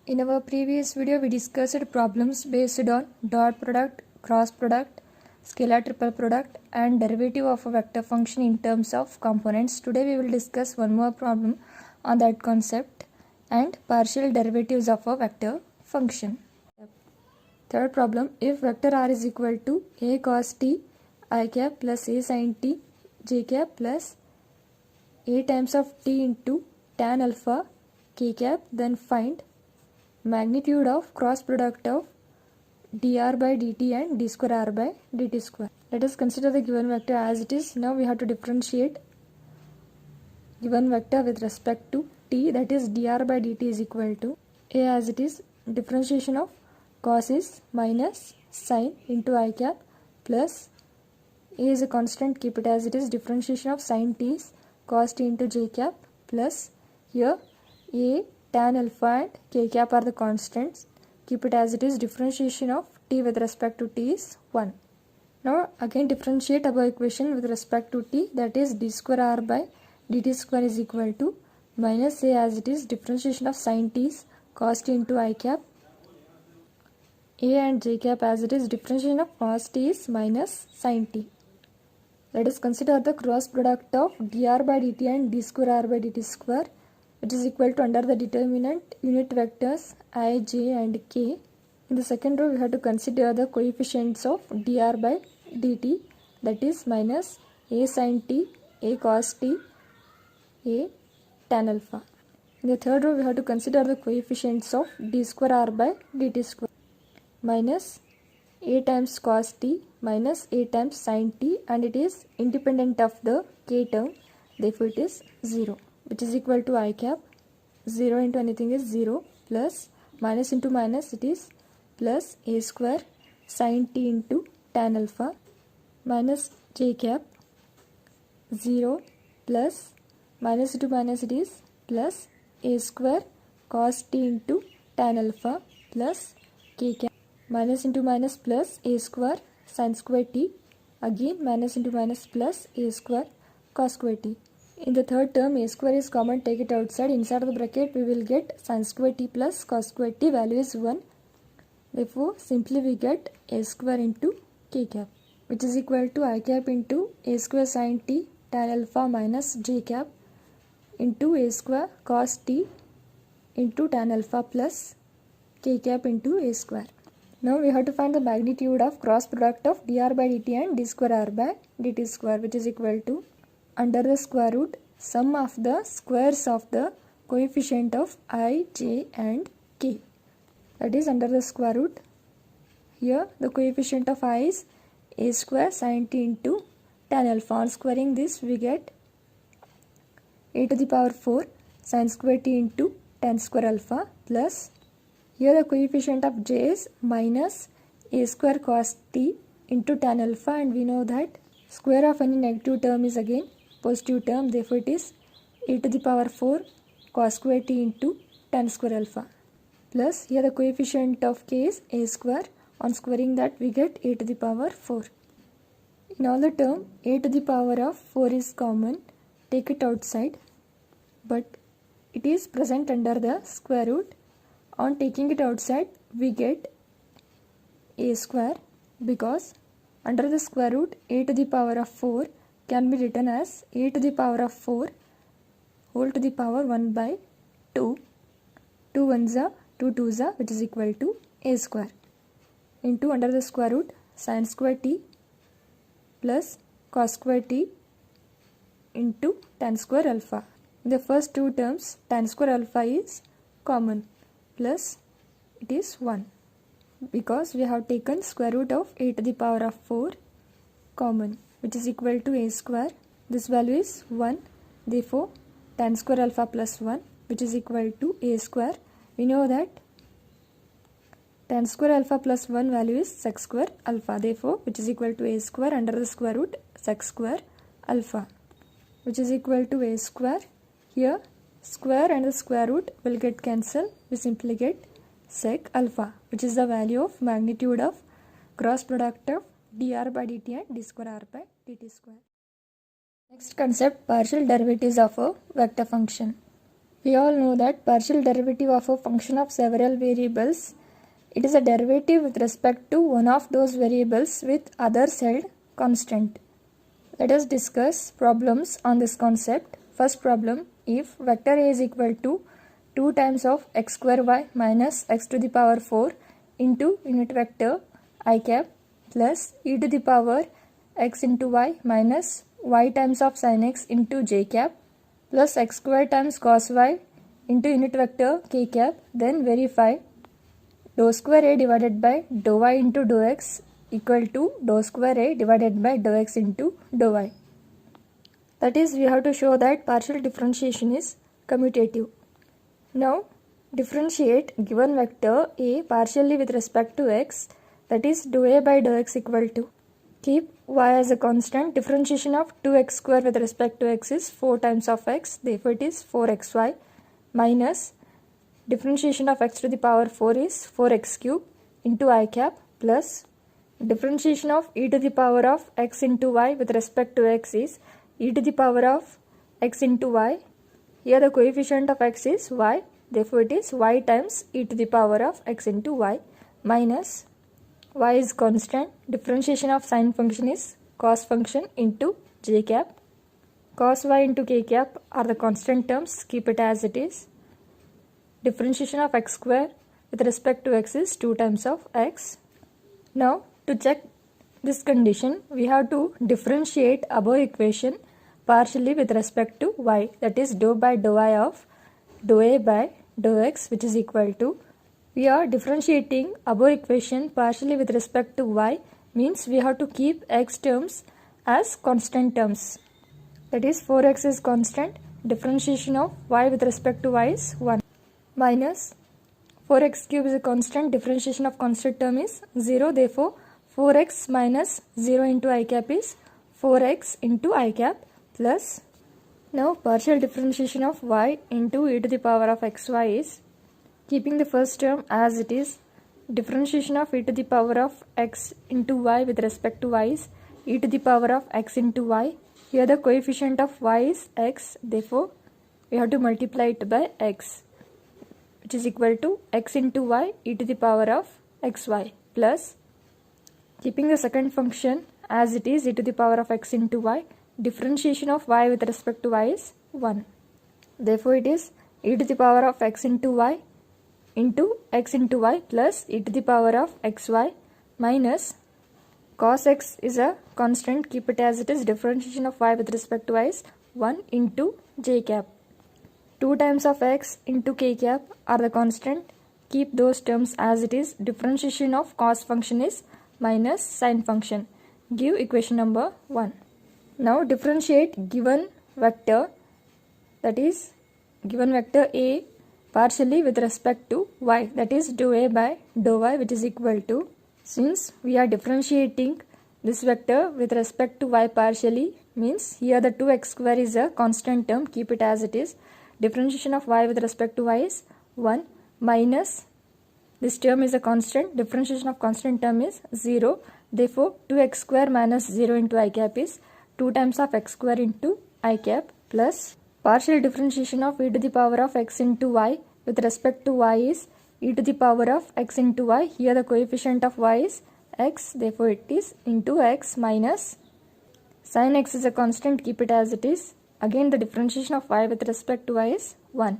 In our previous video, we discussed problems based on dot product, cross product, scalar triple product and derivative of a vector function in terms of components. Today we will discuss one more problem on that concept and partial derivatives of a vector function. Third problem, if vector r is equal to a cos t I cap plus a sin t j cap plus a times of t into tan alpha k cap, then find magnitude of cross product of dr by dt and d square r by dt square. Let us consider the given vector as it is. Now we have to differentiate given vector with respect to t, that is dr by dt is equal to a as it is, differentiation of cos is minus sin into I cap plus a is a constant, keep it as it is, differentiation of sin t is cos t into j cap plus here a tan alpha and k cap are the constants, keep it as it is, differentiation of t with respect to t is 1. Now again differentiate above equation with respect to t, that is d square r by dt square is equal to minus a as it is, differentiation of sin t is cos t into I cap, a and j cap as it is, differentiation of cos t is minus sin t. Let us consider the cross product of dr by dt and d square r by dt square, which is equal to, under the determinant, unit vectors I, j and k. In the second row we have to consider the coefficients of dr by dt, that is minus a sin t, a cos t, a tan alpha. In the third row we have to consider the coefficients of d square r by dt square, minus a times cos t minus a times sin t, and it is independent of the k term, therefore it is 0, which is equal to I cap, 0 into anything is 0, plus minus into minus it is plus a square sin t into tan alpha minus j cap, 0 plus minus into minus it is plus a square cos t into tan alpha plus k cap, minus into minus plus a square sin square t, again minus into minus plus a square cos square t. In the third term a square is common, take it outside, inside of the bracket we will get sin square t plus cos square t, value is 1. Therefore simply we get a square into k cap, which is equal to I cap into a square sin t tan alpha minus j cap into a square cos t into tan alpha plus k cap into a square. Now we have to find the magnitude of cross product of dr by dt and d square r by dt square, which is equal to, under the square root, sum of the squares of the coefficient of I, j and k. That is under the square root. Here the coefficient of I is a square sin t into tan alpha. On squaring this we get a to the power 4 sin square t into tan square alpha plus, here the coefficient of j is minus a square cos t into tan alpha, and we know that square of any negative term is again positive term, therefore it is a to the power 4 cos square t into tan square alpha plus, here the coefficient of k is a square, on squaring that we get a to the power 4. In all the term a to the power of 4 is common, take it outside, but it is present under the square root. On taking it outside we get a square, because under the square root a to the power of 4 can be written as a to the power of 4 whole to the power 1 by 2. 2 ones are 2 twos are, which is equal to a square, into under the square root sin square t plus cos square t into tan square alpha. In the first two terms tan square alpha is common, plus it is 1, because we have taken square root of a to the power of 4 common, which is equal to a square. This value is 1, therefore tan square alpha plus 1, which is equal to a square. We know that tan square alpha plus 1 value is sec square alpha, therefore which is equal to a square under the square root sec square alpha, which is equal to a square. Here square and the square root will get cancelled, we simply get sec alpha, which is the value of magnitude of cross product of dr by dt and d square r by dt square. Next concept, partial derivatives of a vector function. We all know that partial derivative of a function of several variables, it is a derivative with respect to one of those variables with others held constant. Let us discuss problems on this concept. First problem, if vector A is equal to 2 times of x square y minus x to the power 4 into unit vector I cap plus e to the power x into y minus y times of sin x into j cap plus x square times cos y into unit vector k cap, then verify dou square a divided by dou y into dou x equal to dou square a divided by dou x into dou y. That is, we have to show that partial differentiation is commutative. Now differentiate given vector a partially with respect to x, that is dou a by dou x equal to, keep y as a constant, differentiation of 2x square with respect to x is 4 times of x, therefore it is 4xy, minus differentiation of x to the power 4 is 4x cube into I cap plus differentiation of e to the power of x into y with respect to x is e to the power of x into y. Here the coefficient of x is y, therefore it is y times e to the power of x into y, minus y is constant, differentiation of sine function is cos function into j cap. Cos y into k cap are the constant terms, keep it as it is. Differentiation of x square with respect to x is 2 times of x. Now to check this condition, we have to differentiate above equation partially with respect to y, that is dou by dou y of dou a by dou x, which is equal to, we are differentiating above equation partially with respect to y, means we have to keep x terms as constant terms, that is 4x is constant, differentiation of y with respect to y is 1, minus 4x cube is a constant, differentiation of constant term is 0, therefore 4x minus 0 into I cap is 4x into I cap plus, now partial differentiation of y into e to the power of xy is, keeping the first term as it is, differentiation of e to the power of x into y with respect to y is e to the power of x into y. Here the coefficient of y is x, therefore we have to multiply it by x, which is equal to x into y e to the power of xy plus, keeping the second function as it is, e to the power of x into y, differentiation of y with respect to y is 1. Therefore it is e to the power of x into y into x into y plus e to the power of xy minus cos x is a constant, keep it as it is, differentiation of y with respect to y is 1 into j cap. 2 times of x into k cap are the constant, keep those terms as it is, differentiation of cos function is minus sine function, give equation number 1. Now differentiate given vector, that is given vector a partially with respect to y, that is dou a by dou y, which is equal to, since we are differentiating this vector with respect to y partially, means here the 2x square is a constant term, keep it as it is, differentiation of y with respect to y is 1, minus this term is a constant, differentiation of constant term is 0, therefore 2x square minus 0 into I cap is 2 times of x square into I cap plus partial differentiation of e to the power of x into y with respect to y is e to the power of x into y. Here the coefficient of y is x, therefore it is into x minus sin x is a constant, keep it as it is. Again the differentiation of y with respect to y is 1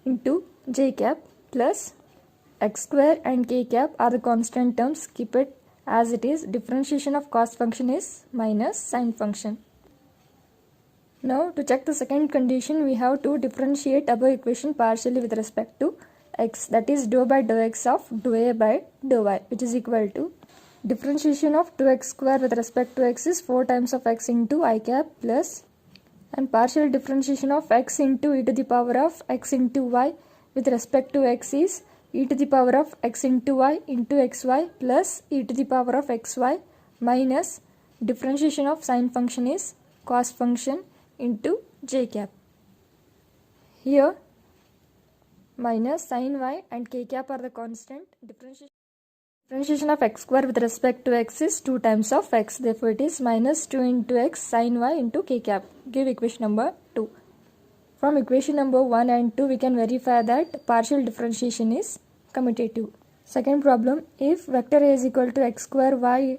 into j cap plus x square and k cap are the constant terms, keep it as it is, differentiation of cos function is minus sine function. Now to check the second condition, we have to differentiate above equation partially with respect to x, that is dou by dou x of dou a by dou y, which is equal to, differentiation of 2x square with respect to x is 4 times of x into I cap plus, and partial differentiation of x into e to the power of x into y with respect to x is e to the power of x into y into xy plus e to the power of xy minus differentiation of sine function is cos function into j cap. Here minus sin y and k cap are the constant, differentiation of x square with respect to x is 2 times of x, therefore it is minus 2 into x sin y into k cap, give equation number 2. From equation number 1 and 2, we can verify that partial differentiation is commutative. Second problem, if vector A is equal to x square y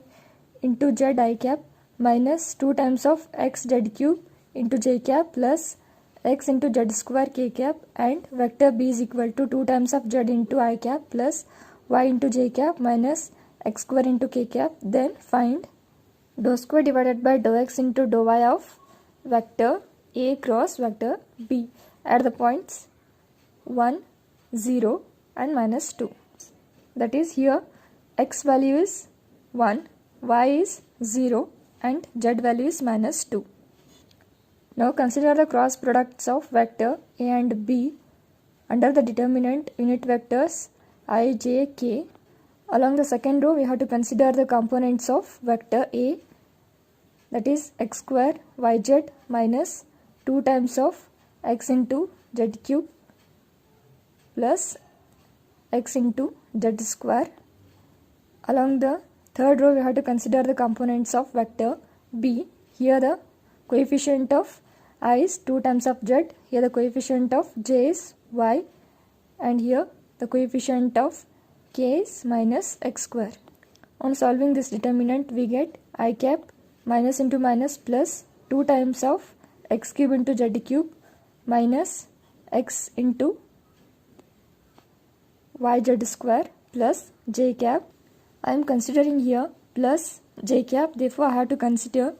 into z I cap minus 2 times of x z cube into j cap plus x into z square k cap, and vector B is equal to 2 times of z into I cap plus y into j cap minus x square into k cap, then find dou square divided by dou x into dou y of vector A cross vector B at the points 1, 0 and minus 2. That is, here x value is 1, y is 0 and z value is minus 2. Now consider the cross products of vector A and B under the determinant unit vectors I, j, k. Along the second row, we have to consider the components of vector A, that is x square yz minus 2 times of x into z cube plus x into z square. Along the third row, we have to consider the components of vector B. Here the coefficient of I is 2 times of z, here the coefficient of j is y, and here the coefficient of k is minus x square. On solving this determinant, we get I cap minus into minus plus 2 times of x cube into z cube minus x into yz square plus j cap. I am considering here plus j cap, therefore I have to consider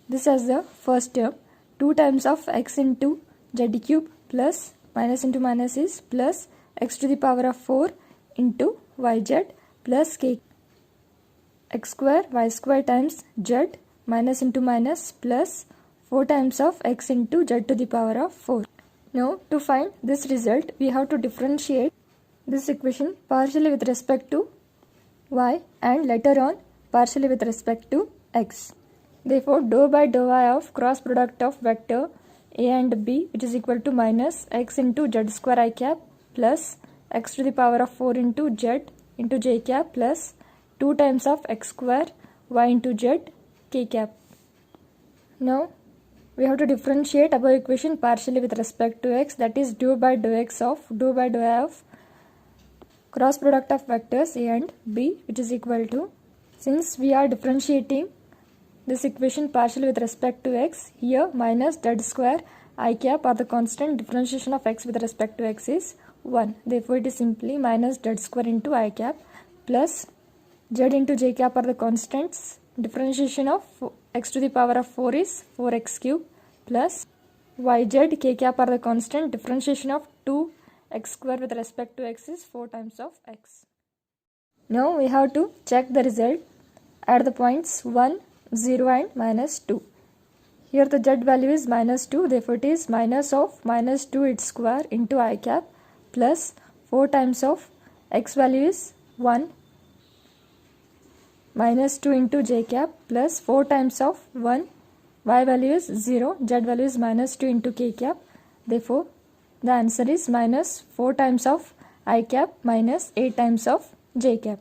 this as the first term. 2 times of x into z cube plus minus into minus is plus x to the power of 4 into yz plus k, x square y square times z minus into minus plus 4 times of x into z to the power of 4. Now to find this result, we have to differentiate this equation partially with respect to y and later on partially with respect to x. Therefore, dou by dou y of cross product of vector A and B, which is equal to minus x into z square I cap plus x to the power of 4 into z into j cap plus 2 times of x square y into z k cap. Now we have to differentiate above equation partially with respect to x, that is dou by dou x of dou by dou y of cross product of vectors A and B, which is equal to, since we are differentiating this equation partially with respect to x, here minus z square I cap are the constant, differentiation of x with respect to x is 1. Therefore, it is simply minus z square into I cap plus z into j cap are the constants, differentiation of x to the power of 4 is 4x cube plus yz k cap are the constant, differentiation of 2x square with respect to x is 4 times of x. Now we have to check the result at the points 1, 0 and minus 2. Here the z value is minus 2, therefore it is minus of minus 2 its square into I cap plus 4 times of x value is 1 minus 2 into j cap plus 4 times of 1, y value is 0, z value is minus 2 into k cap. Therefore, the answer is minus 4 times of I cap minus 8 times of j cap.